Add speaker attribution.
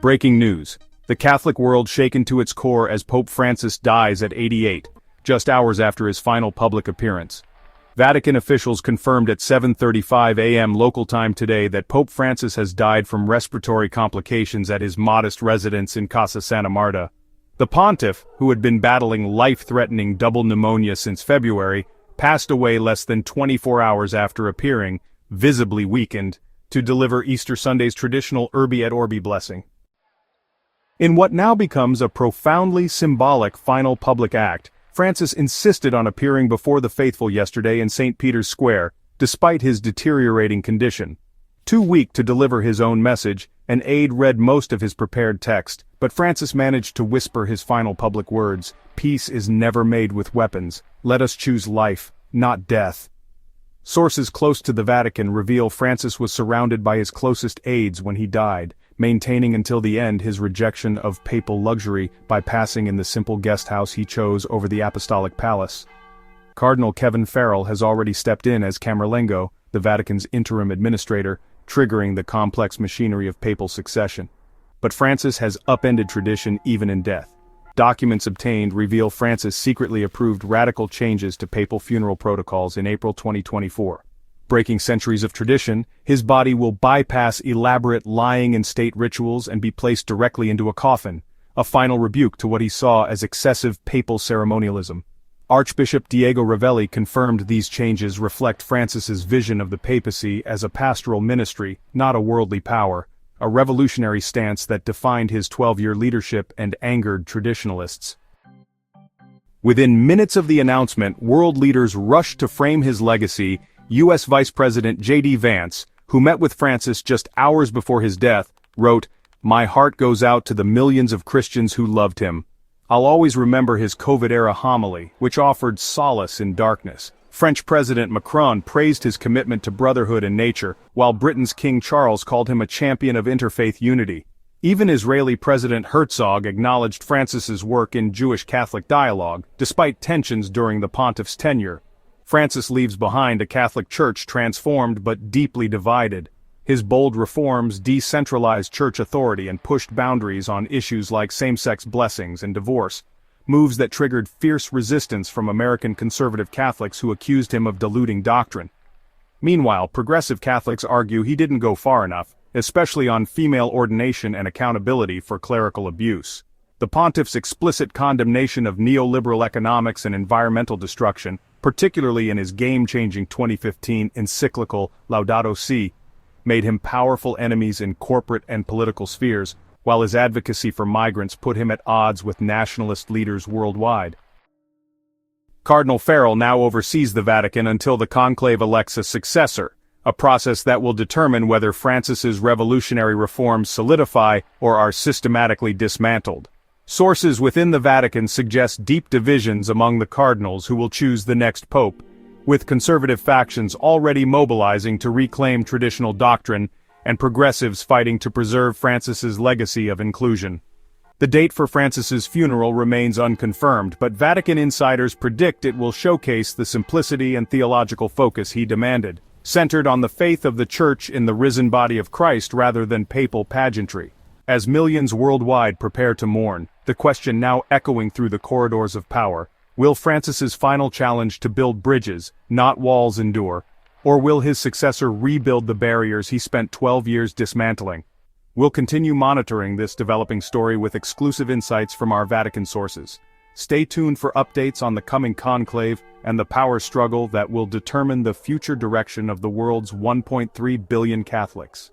Speaker 1: Breaking news. The Catholic world shaken to its core as Pope Francis dies at 88, just hours after his final public appearance. Vatican officials confirmed at 7:35 a.m. local time today that Pope Francis has died from respiratory complications at his modest residence in Casa Santa Marta. The pontiff, who had been battling life-threatening double pneumonia since February, passed away less than 24 hours after appearing, visibly weakened, to deliver Easter Sunday's traditional Urbi et Orbi blessing. In what now becomes a profoundly symbolic final public act, Francis insisted on appearing before the faithful yesterday in St. Peter's Square, despite his deteriorating condition. Too weak to deliver his own message, an aide read most of his prepared text, but Francis managed to whisper his final public words: "Peace is never made with weapons. Let us choose life, not death." Sources close to the Vatican reveal Francis was surrounded by his closest aides when he died, maintaining until the end his rejection of papal luxury by passing in the simple guest house he chose over the apostolic palace. Cardinal Kevin Farrell has already stepped in as Camerlengo, the Vatican's interim administrator, triggering the complex machinery of papal succession. But Francis has upended tradition even in death. Documents obtained reveal Francis secretly approved radical changes to papal funeral protocols in April 2024. Breaking centuries of tradition, his body will bypass elaborate lying-in-state rituals and be placed directly into a coffin, a final rebuke to what he saw as excessive papal ceremonialism. Archbishop Diego Ravelli confirmed these changes reflect Francis's vision of the papacy as a pastoral ministry, not a worldly power, a revolutionary stance that defined his 12-year leadership and angered traditionalists. Within minutes of the announcement, world leaders rushed to frame his legacy. U.S. Vice President J.D. Vance, who met with Francis just hours before his death, wrote, "My heart goes out to the millions of Christians who loved him. I'll always remember his COVID-era homily, which offered solace in darkness." French President Macron praised his commitment to brotherhood and nature, while Britain's King Charles called him a champion of interfaith unity. Even Israeli President Herzog acknowledged Francis's work in Jewish-Catholic dialogue, despite tensions during the pontiff's tenure. Francis leaves behind a Catholic Church transformed but deeply divided. His bold reforms decentralized church authority and pushed boundaries on issues like same-sex blessings and divorce, moves that triggered fierce resistance from American conservative Catholics who accused him of diluting doctrine. Meanwhile, progressive Catholics argue he didn't go far enough, especially on female ordination and accountability for clerical abuse. The pontiff's explicit condemnation of neoliberal economics and environmental destruction, particularly in his game-changing 2015 encyclical Laudato Si', made him powerful enemies in corporate and political spheres, while his advocacy for migrants put him at odds with nationalist leaders worldwide. Cardinal Farrell now oversees the Vatican until the conclave elects a successor, a process that will determine whether Francis's revolutionary reforms solidify or are systematically dismantled. Sources within the Vatican suggest deep divisions among the cardinals who will choose the next pope, with conservative factions already mobilizing to reclaim traditional doctrine and progressives fighting to preserve Francis's legacy of inclusion. The date for Francis's funeral remains unconfirmed, but Vatican insiders predict it will showcase the simplicity and theological focus he demanded, centered on the faith of the Church in the risen body of Christ rather than papal pageantry. As millions worldwide prepare to mourn, the question now echoing through the corridors of power: will Francis's final challenge to build bridges, not walls, endure? Or will his successor rebuild the barriers he spent 12 years dismantling? We'll continue monitoring this developing story with exclusive insights from our Vatican sources. Stay tuned for updates on the coming conclave and the power struggle that will determine the future direction of the world's 1.3 billion Catholics.